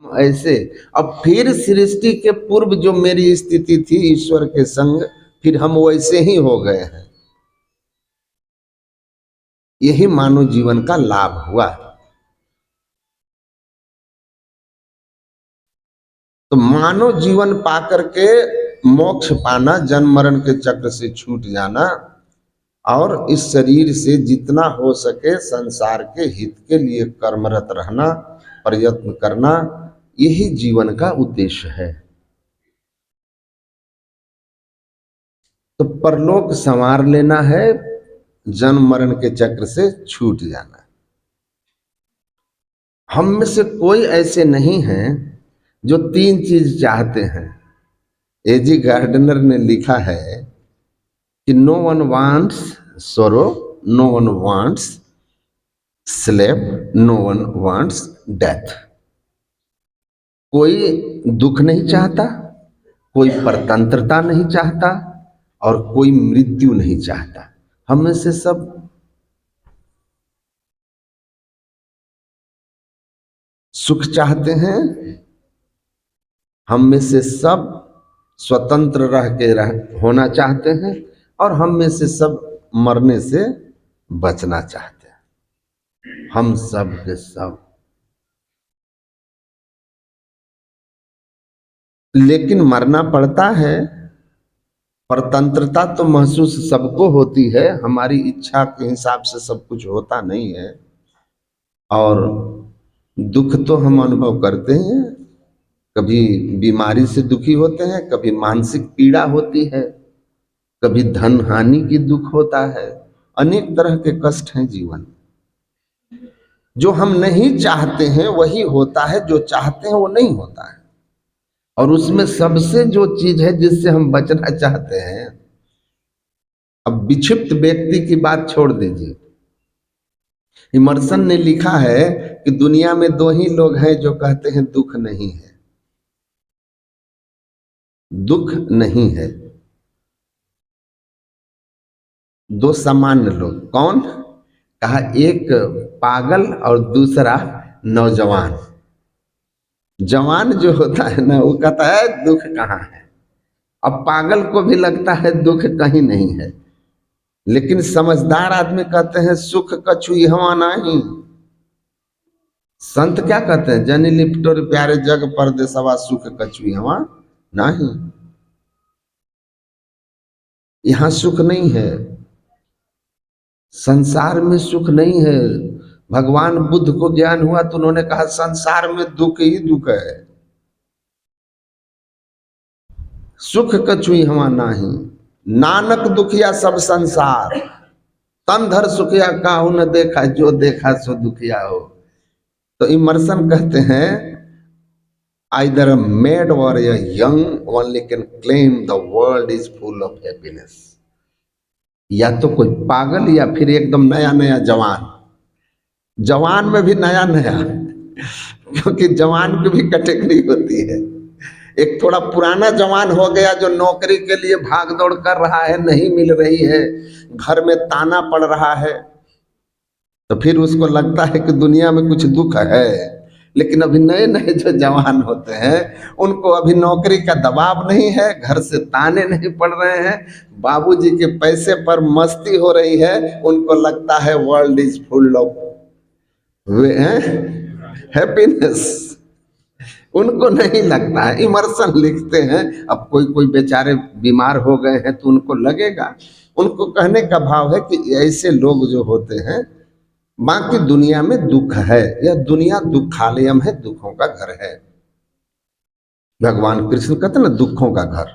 ऐसे अब फिर सृष्टि के पूर्व जो मेरी स्थिति थी ईश्वर के संग, फिर हम वैसे ही हो गए हैं। यही मानव जीवन का लाभ हुआ। तो मानव जीवन पाकर के मोक्ष पाना, जन्म मरण के चक्र से छूट जाना और इस शरीर से जितना हो सके संसार के हित के लिए कर्मरत रहना, प्रयत्न करना, यही जीवन का उद्देश्य है। तो परलोक संवार लेना है, जन्म मरण के चक्र से छूट जाना। हम में से कोई ऐसे नहीं हैं जो तीन चीज चाहते हैं। एजी गार्डनर ने लिखा है कि no one wants sorrow, no one wants slap, no one wants death. कोई दुख नहीं चाहता, कोई परतंत्रता नहीं चाहता और कोई मृत्यु नहीं चाहता। हम में से सब सुख चाहते हैं, हम में से सब स्वतंत्र रह के होना चाहते हैं और हम में से सब मरने से बचना चाहते हैं। हम सब के सब। लेकिन मरना पड़ता है। परतंत्रता तो महसूस सबको होती है, हमारी इच्छा के हिसाब से सब कुछ होता नहीं है। और दुख तो हम अनुभव करते हैं, कभी बीमारी से दुखी होते हैं, कभी मानसिक पीड़ा होती है, कभी धन हानि की दुख होता है। अनेक तरह के कष्ट हैं जीवन। जो हम नहीं चाहते हैं वही होता है, जो चाहते हैं वो नहीं होता है। और उसमें सबसे जो चीज है जिससे हम बचना चाहते हैं, अब विक्षिप्त व्यक्ति की बात छोड़ दीजिए। इमर्सन ने लिखा है कि दुनिया में दो ही लोग हैं जो कहते हैं दुख नहीं है। दुख नहीं है। दो सामान्य लोग। कौन? कहा एक पागल और दूसरा नौजवान। जवान जो होता है ना, वो कहता है दुख कहाँ है। अब पागल को भी लगता है दुख कहीं नहीं है, लेकिन समझदार आदमी कहते हैं सुख कछु यहाँ नहीं। संत क्या कहते हैं? जनी लिपटोर प्यारे जग परदेसवा सुख कछु यहाँ नहीं। यहाँ सुख नहीं है, संसार में सुख नहीं है। भगवान बुद्ध को ज्ञान हुआ तो उन्होंने कहा संसार में दुख ही दुख है, सुख कछु यहाँ नहीं। नानक दुखिया सब संसार, तन धर सुखिया काहू न देखा, जो देखा सो दुखिया हो। तो इमर्सन कहते हैं either a mad or a young only can claim the world is full of happiness। या तो कोई पागल या फिर एकदम नया नया जवान। जवान में भी नया नया, क्योंकि जवान की भी कैटेगरी होती है। एक थोड़ा पुराना जवान हो गया जो नौकरी के लिए भाग दौड़ कर रहा है, नहीं मिल रही है, घर में ताना पड़ रहा है, तो फिर उसको लगता है कि दुनिया में कुछ दुख है। लेकिन अभी नए नए जो जवान होते हैं उनको अभी नौकरी का दबाव नहीं है, घर से ताने नहीं पड़ रहे हैं, बाबूजी के पैसे पर मस्ती हो रही है, उनको लगता है world is full of happiness. उनको नहीं लगता है। इमर्सन लिखते हैं अब कोई कोई बेचारे बीमार हो गए हैं तो उनको लगेगा। उनको कहने का भाव है कि ऐसे लोग जो होते हैं, बाकी दुनिया में दुख है, यह दुनिया दुखालयम है, दुखों का घर है। भगवान कृष्ण कहते ना दुखों का घर।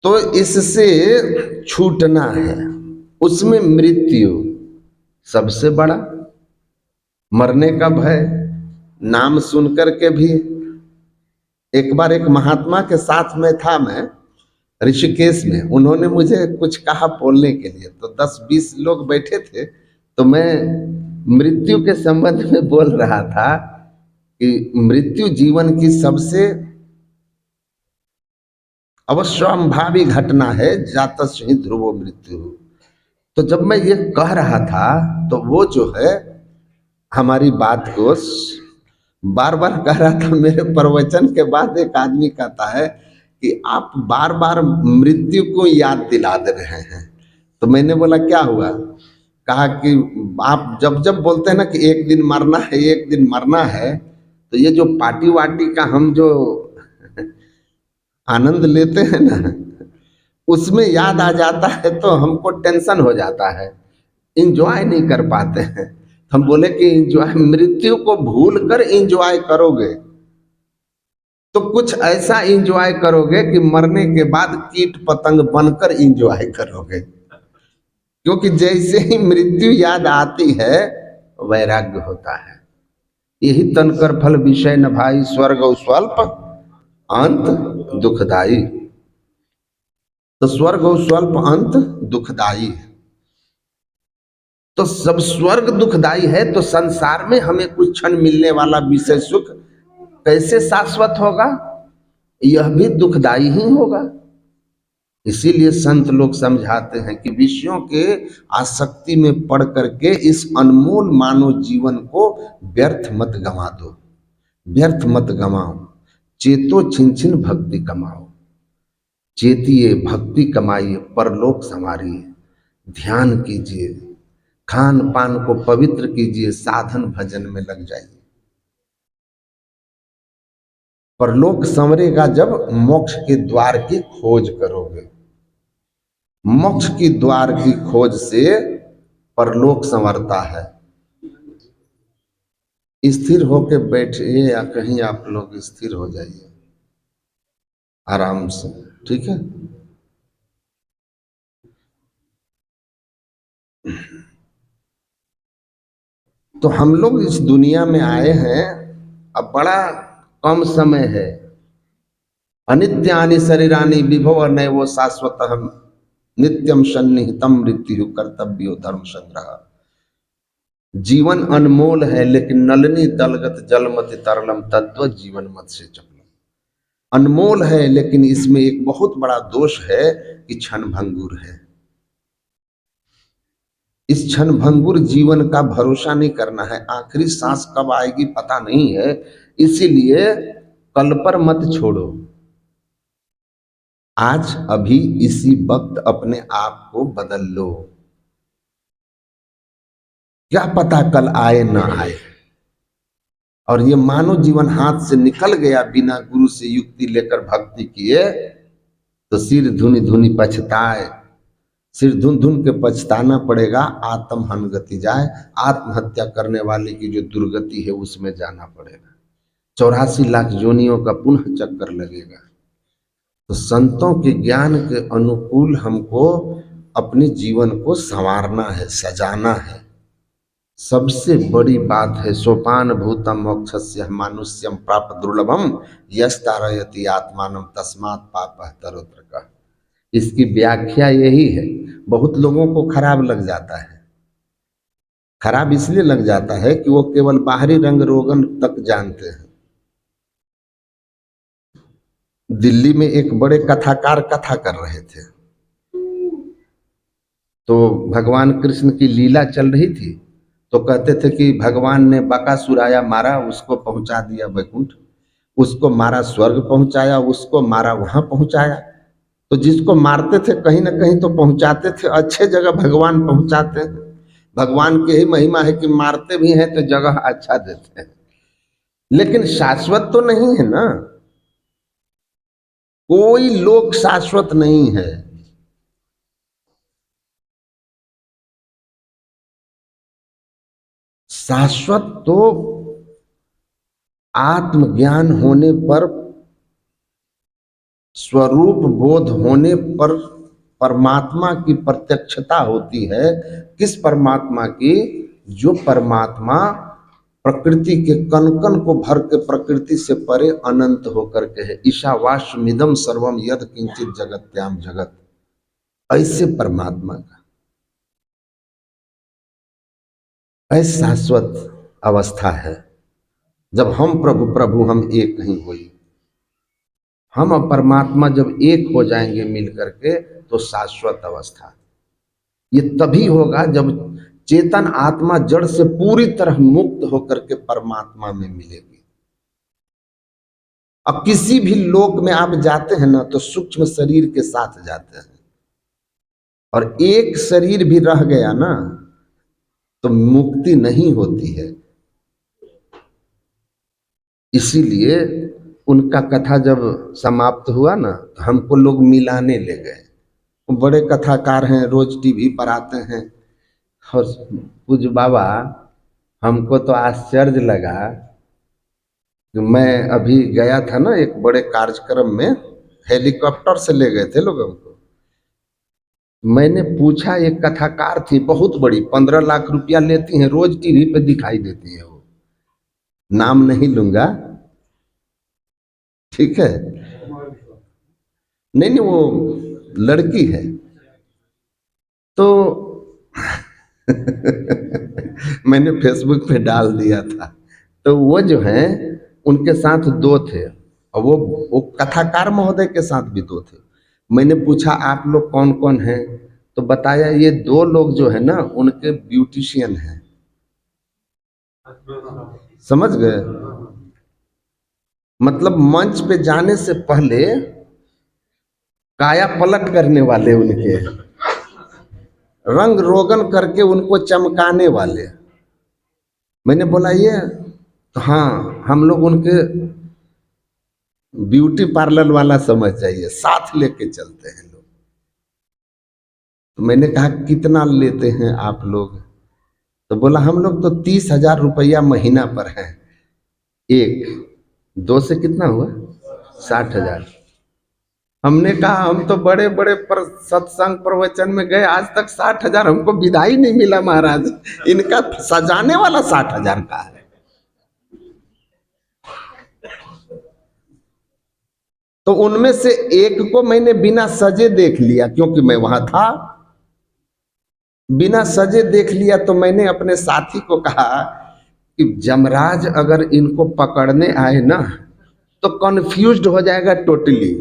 तो इससे छूटना है। उसमें मृत्यु सबसे बड़ा, मरने का भय। नाम सुनकर के भी। एक बार एक महात्मा के साथ में था, मैं ऋषिकेश में, उन्होंने मुझे कुछ कहा बोलने के लिए, तो 10-20 लोग बैठे थे, तो मैं मृत्यु के संबंध में बोल रहा था कि मृत्यु जीवन की सबसे अवश्यंभावी घटना है, जातस्य ही ध्रुवो मृत्यु। तो जब मैं ये कह रहा था तो वो जो है हमारी बात को बार बार कह रहा था, मेरे प्रवचन के बाद एक आदमी कहता है कि आप बार बार मृत्यु को याद दिला दे रहे हैं। तो मैंने बोला क्या हुआ? कहा कि आप जब जब बोलते हैं ना कि एक दिन मरना है, एक दिन मरना है, तो ये जो पार्टी वार्टी का हम जो आनंद लेते हैं ना, उसमें याद आ जाता है तो हमको टेंशन हो जाता है, इंजॉय नहीं कर पाते हैं। हम बोले कि इंजॉय, मृत्यु को भूल कर इंजॉय करोगे तो कुछ ऐसा इंजॉय करोगे कि मरने के बाद कीट पतंग बनकर इंजॉय करोगे। क्योंकि जैसे ही मृत्यु याद आती है वैराग्य होता है। यही तनकर फल विषय न भाई, स्वर्ग और स्वल्प अंत दुखदाई। तो स्वर्ग और स्वल्प अंत दुखदाई है। तो सब स्वर्ग दुखदाई है, तो संसार में हमें कुछ क्षण मिलने वाला विषय सुख कैसे शाश्वत होगा? यह भी दुखदाई ही होगा। इसीलिए संत लोग समझाते हैं कि विषयों के आसक्ति में पड़ करके इस अनमोल मानव जीवन को व्यर्थ मत गंवा दो, व्यर्थ मत गंवाओ। चेतो छिन छिन भक्ति कमाओ, चेतिए भक्ति कमाइए, परलोक संवारिए। ध्यान कीजिए, खान पान को पवित्र कीजिए, साधन भजन में लग जाइए। परलोक संवरेगा जब मोक्ष के द्वार की खोज करोगे। मोक्ष की द्वार की खोज से परलोक संवरता है। स्थिर होके बैठिए या कहीं आप लोग स्थिर हो जाइए आराम से, ठीक है। तो हम लोग इस दुनिया में आए हैं, अब बड़ा कम समय है। अनित्यानि शरीरानि विभव नैवो शाश्वतः, नित्यम सन्निहितम मृत्यु कर्तव्यो धर्म संग्रह। जीवन अनमोल है, लेकिन नलनी दलगत जलमति तरलम तद्वत जीवन मत से चपलम। अनमोल है, लेकिन इसमें एक बहुत बड़ा दोष है कि क्षण भंगुर है। इस क्षण भंगुर जीवन का भरोसा नहीं करना है। आखिरी सांस कब आएगी पता नहीं है, इसीलिए कल पर मत छोड़ो। आज अभी इसी वक्त अपने आप को बदल लो। क्या पता कल आए ना आए। और ये मानव जीवन हाथ से निकल गया बिना गुरु से युक्ति लेकर भक्ति किए, तो सिर धुनी धुनी पछताए। सिर धुन धुन के पछताना पड़ेगा। आत्म हन गति जाए, आत्महत्या करने वाले की जो दुर्गति है उसमें जाना पड़ेगा। 84 लाख योनियों का पुनः चक्कर लगेगा। तो संतों के ज्ञान के अनुकूल हमको अपने जीवन को संवारना है, सजाना है। सबसे बड़ी बात है सोपान भूतम मोक्षस्य मानुष्यम प्राप्त दुर्लभम यस्तारयति आत्मानम तस्मात् पापः तरोत्र का। इसकी व्याख्या यही है। बहुत लोगों को खराब लग जाता है। खराब इसलिए लग जाता है कि वो केवल बाहरी रंग रोगन तक जानते हैं। दिल्ली में एक बड़े कथाकार कथा कर रहे थे, तो भगवान कृष्ण की लीला चल रही थी। तो कहते थे कि भगवान ने बकासुर आया, मारा, उसको पहुंचा दिया वैकुंठ, उसको मारा स्वर्ग पहुंचाया, उसको मारा वहां पहुंचाया। तो जिसको मारते थे कहीं ना कहीं तो पहुंचाते थे, अच्छे जगह भगवान पहुंचाते हैं। भगवान की ही महिमा है कि मारते भी हैं तो जगह अच्छा देते हैं। लेकिन शाश्वत तो नहीं है ना, कोई लोक शाश्वत नहीं है। शाश्वत तो आत्मज्ञान होने पर, स्वरूप बोध होने पर परमात्मा की प्रत्यक्षता होती है। किस परमात्मा की? जो परमात्मा प्रकृति के कण कण को भर के प्रकृति से परे अनंत होकर के है। ईशावास्यमिदं सर्वम यद किंचित जगत्याम जगत। ऐसे परमात्मा का ऐसा शाश्वत अवस्था है जब हम प्रभु प्रभु हम एक नहीं हुई। हम और परमात्मा जब एक हो जाएंगे मिल करके, तो शाश्वत अवस्था ये तभी होगा जब चेतन आत्मा जड़ से पूरी तरह मुक्त होकर के परमात्मा में मिलेगी। अब किसी भी लोक में आप जाते हैं ना तो सूक्ष्म शरीर के साथ जाते हैं, और एक शरीर भी रह गया ना तो मुक्ति नहीं होती है। इसीलिए उनका कथा जब समाप्त हुआ ना तो हमको लोग मिलाने ले गए। बड़े कथाकार हैं, रोज टीवी पर आते हैं। और पूज्य बाबा, हमको तो आश्चर्य लगा कि मैं अभी गया था ना एक बड़े कार्यक्रम में, हेलीकॉप्टर से ले गए थे लोग हमको। मैंने पूछा, एक कथाकार थी बहुत बड़ी, 15 लाख रुपया लेती हैं, रोज टीवी पे दिखाई देती है, वो नाम नहीं लूंगा, ठीक है? नहीं, वो लड़की है। तो मैंने फेसबुक पे डाल दिया था। तो वो जो है उनके साथ दो थे, और वो कथाकार महोदय के साथ भी दो थे। मैंने पूछा आप लोग कौन कौन हैं, तो बताया ये 2 लोग जो है ना उनके ब्यूटिशियन हैं। समझ गए? मतलब मंच पे जाने से पहले काया पलट करने वाले, उनके रंग रोगन करके उनको चमकाने वाले। मैंने बोला ये तो हाँ, हम लोग उनके ब्यूटी पार्लर वाला समझ जाइए, साथ लेके चलते हैं लोग। तो मैंने कहा कितना लेते हैं आप लोग? तो बोला हम लोग तो 30,000 रुपया महीना पर है। एक 2 से कितना हुआ? 60,000। हमने कहा हम तो बड़े बड़े पर सत्संग प्रवचन में गए, आज तक 60,000 हमको विदाई नहीं मिला महाराज। इनका सजाने वाला 60,000 का है। तो उनमें से एक को मैंने बिना सजे देख लिया, क्योंकि मैं वहां था। बिना सजे देख लिया तो मैंने अपने साथी को कहा कि जमराज अगर इनको पकड़ने आए ना तो कंफ्यूज्ड हो जाएगा टोटली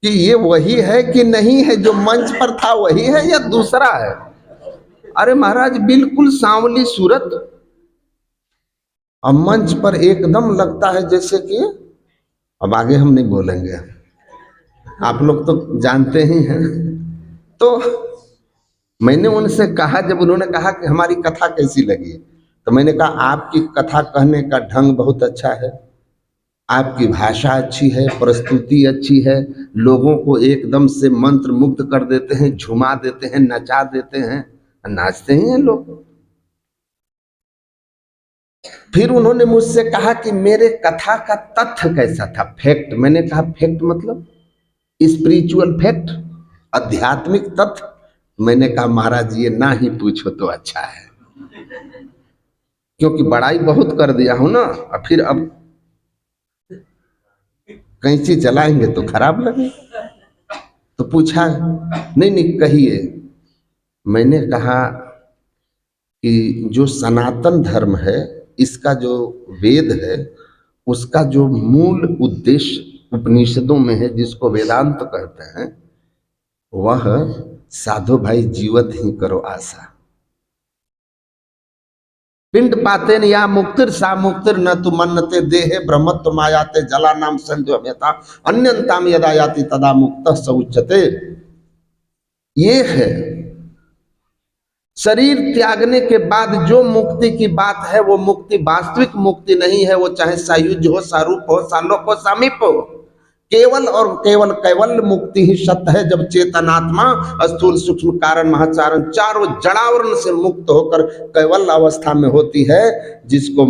कि ये वही है कि नहीं है, जो मंच पर था वही है या दूसरा है। अरे महाराज, बिल्कुल सांवली सूरत, और मंच पर एकदम लगता है जैसे कि, अब आगे हम नहीं बोलेंगे, आप लोग तो जानते ही हैं। तो मैंने उनसे कहा, जब उन्होंने कहा कि हमारी कथा कैसी लगी, तो मैंने कहा आपकी कथा कहने का ढंग बहुत अच्छा है, आपकी भाषा अच्छी है, प्रस्तुति अच्छी है, लोगों को एकदम से मंत्र मुग्ध कर देते हैं, झुमा देते हैं, नचा देते हैं, नाचते ही हैं लोग। फिर उन्होंने मुझसे कहा कि मेरे कथा का तथ्य कैसा था, फैक्ट। मैंने कहा फैक्ट मतलब स्पिरिचुअल फैक्ट, आध्यात्मिक तथ्य। मैंने कहा महाराज ये ना ही पूछो तो अच्छा है, क्योंकि बड़ाई बहुत कर दिया हूं ना, और फिर अब कैंची चलाएंगे तो खराब लगे। तो पूछा, नहीं नहीं कहिए। मैंने कहा कि जो सनातन धर्म है, इसका जो वेद है, उसका जो मूल उद्देश्य उपनिषदों में है, जिसको वेदांत कहते हैं, वह साधो भाई जीवत ही करो आशा। पिंड पाते न या मुक्तिर सा मुक्तिर न तु मन्नते देहे ब्रह्मत्व मायाते जला नाम संजो मेता अन्यंताम यदा याति तदा मुक्त स उच्यते। ये है शरीर त्यागने के बाद जो मुक्ति की बात है, वो मुक्ति वास्तविक मुक्ति नहीं है। वो चाहे सायुज्य हो, सारूप हो, सालोक हो, सामीप हो, केवल और केवल कैवल्य मुक्ति ही सत्य है। जब चेतनात्मा स्थूल सूक्ष्म कारण महाचारण चारों जड़ावरण से मुक्त होकर कैवल्य अवस्था में होती है, जिसको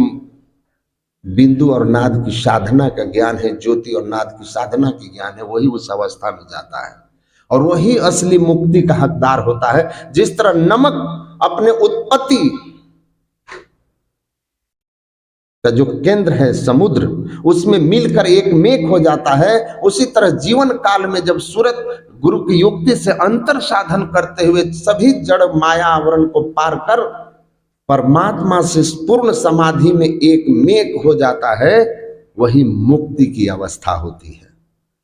बिंदु और नाद की साधना का ज्ञान है, ज्योति और नाद की साधना की ज्ञान है, वही उस अवस्था में जाता है और वही असली मुक्ति का हकदार होता है। जिस तरह नमक अपने उत्पत्ति का जो केंद्र है समुद्र, उसमें मिलकर एक मेघ हो जाता है, उसी तरह जीवन काल में जब सूरत गुरु की युक्ति से अंतर साधन करते हुए सभी जड़ माया आवरण को पार कर परमात्मा से पूर्ण समाधि में एक मेघ हो जाता है, वही मुक्ति की अवस्था होती है।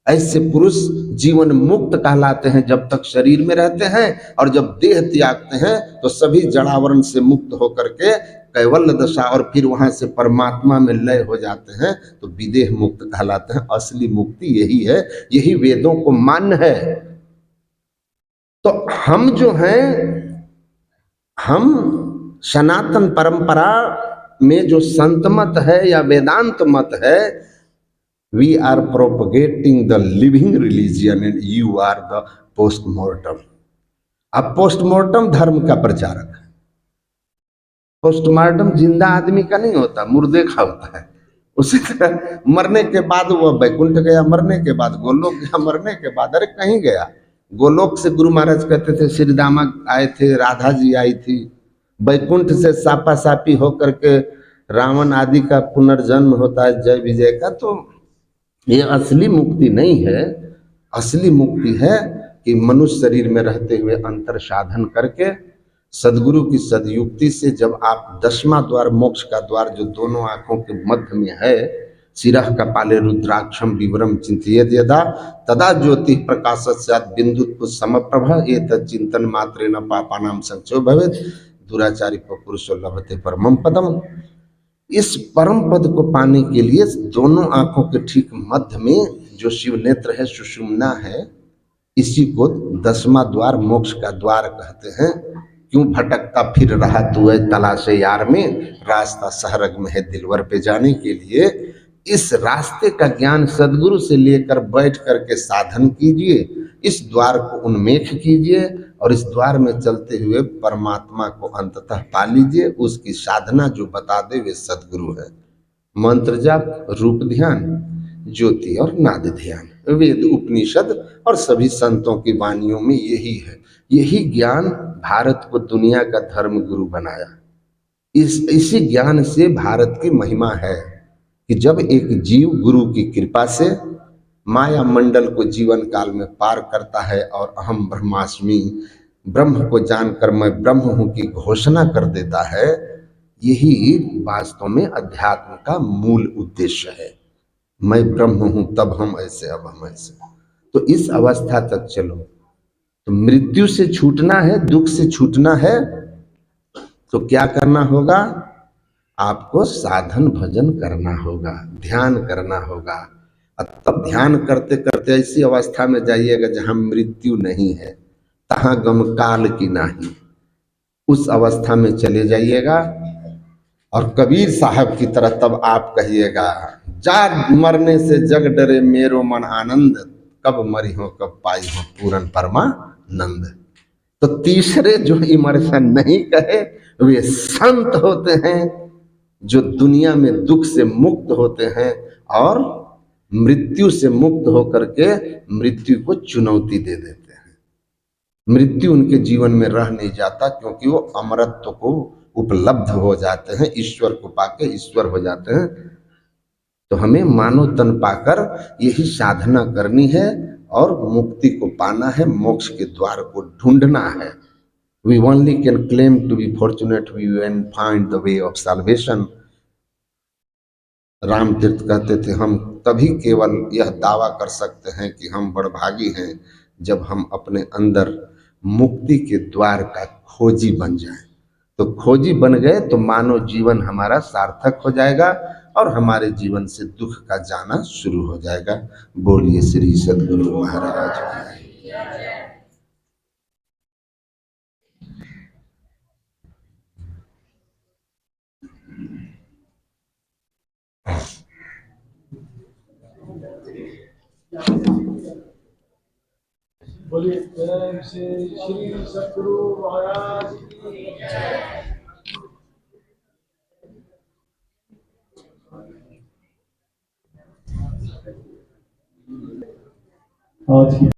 ऐसे पुरुष जीवन मुक्त कहलाते हैं जब तक शरीर में रहते हैं, और जब देह त्यागते हैं तो सभी जड़ावरण से मुक्त होकर के कैवल्य दशा और फिर वहां से परमात्मा में लय हो जाते हैं तो विदेह मुक्त कहलाते हैं। असली मुक्ति यही है, यही वेदों को मान्य है। तो हम जो हैं, हम सनातन परंपरा में जो संत मत है या वेदांत मत है, we are propagating the living religion and you are the postmortem. अब पोस्टमॉर्टम धर्म का प्रचारक है। पोस्टमार्टम जिंदा आदमी का नहीं होता, मुर्दे का होता है। उसी तरह मरने के बाद वो वैकुंठ गया, मरने के बाद गोलोक गया, मरने के बाद अरे कहीं गया। गोलोक से गुरु महाराज कहते थे श्री दामा आए थे, राधा जी आई थी। वैकुंठ से सापा सापी होकर के रावण आदि का पुनर्जन्म होता है जय विजय का। तो ये असली मुक्ति नहीं है। असली मुक्ति है कि मनुष्य शरीर में रहते हुए अंतर साधन करके सदगुरु की सदयुक्ति से जब आप 10वां द्वार मोक्ष का द्वार जो दोनों आंखों के मध्य में है, शिरः कपाले रुद्राक्षम विवरम चिंतयेत् यदा तदा ज्योति प्रकाशत् स्यात् बिंदुत्व समप्रभ एतत् चिंतन मात्रेण पापानां संक्षयो भवेत् दुराचारी पुरुषो लभते परमं पदम। इस परम पद को पाने के लिए दोनों आंखों के ठीक मध्य में जो शिव नेत्र है, सुषुम्ना है, इसी को 10वां द्वार मोक्ष का द्वार कहते हैं। क्यों भटकता फिर रहा तू है तलाशे यार में, रास्ता सहरग में है दिलवर पे जाने के लिए। इस रास्ते का ज्ञान सदगुरु से लेकर बैठ करके साधन कीजिए, इस द्वार को उन्मेष कीजिए और इस द्वार में चलते हुए परमात्मा को अंततः पा लीजिए। उसकी साधना जो बता दे वे सदगुरु है। मंत्र जाप, रूप ध्यान, ज्योति और नाद ध्यान, वेद उपनिषद और सभी संतों की वाणियों में यही है। यही ज्ञान भारत को दुनिया का धर्म गुरु बनाया। इसी ज्ञान से भारत की महिमा है कि जब एक जीव गुरु की कृपा से माया मंडल को जीवन काल में पार करता है और अहम ब्रह्मास्मि, ब्रह्म को जानकर मैं ब्रह्म हूं की घोषणा कर देता है, यही वास्तव में अध्यात्म का मूल उद्देश्य है। मैं ब्रह्म हूं तब हम ऐसे, अब हम ऐसे। तो इस अवस्था तक चलो। तो मृत्यु से छूटना है, दुख से छूटना है, तो क्या करना होगा? आपको साधन भजन करना होगा, ध्यान करना होगा। तब ध्यान करते करते ऐसी अवस्था में जाइएगा जहां मृत्यु नहीं है, तहां गम काल की नाही। उस अवस्था में चले जाइएगा और कबीर साहब की तरह तब आप कहिएगा, जा मरने से जग डरे मेरो मन आनंद, कब मरी हो कब पाई हो पूरन परमानंद। तो तीसरे जो इमर्शन नहीं कहे वे संत होते हैं, जो दुनिया में दुख से मुक्त होते हैं और मृत्यु से मुक्त होकर के मृत्यु को चुनौती दे देते हैं। मृत्यु उनके जीवन में रह नहीं जाता, क्योंकि वो अमरत्व को उपलब्ध हो जाते हैं, ईश्वर को पाके ईश्वर हो जाते हैं। तो हमें मानव तन पाकर यही साधना करनी है और मुक्ति को पाना है, मोक्ष के द्वार को ढूंढना है। We only can claim to be fortunate we can find the way of salvation। Ram तीर्थ कहते थे, हम तभी केवल यह दावा कर सकते हैं कि हम बड़भागी हैं जब हम अपने अंदर मुक्ति के द्वार का खोजी बन जाएं। तो खोजी बन गए तो मानव जीवन हमारा सार्थक हो जाएगा और हमारे जीवन से दुख का जाना शुरू हो जाएगा। बोलिए श्री सद्गुरु महाराज की। बोलिए प्रेम से श्री सद्गुरु महाराज की जय। आज की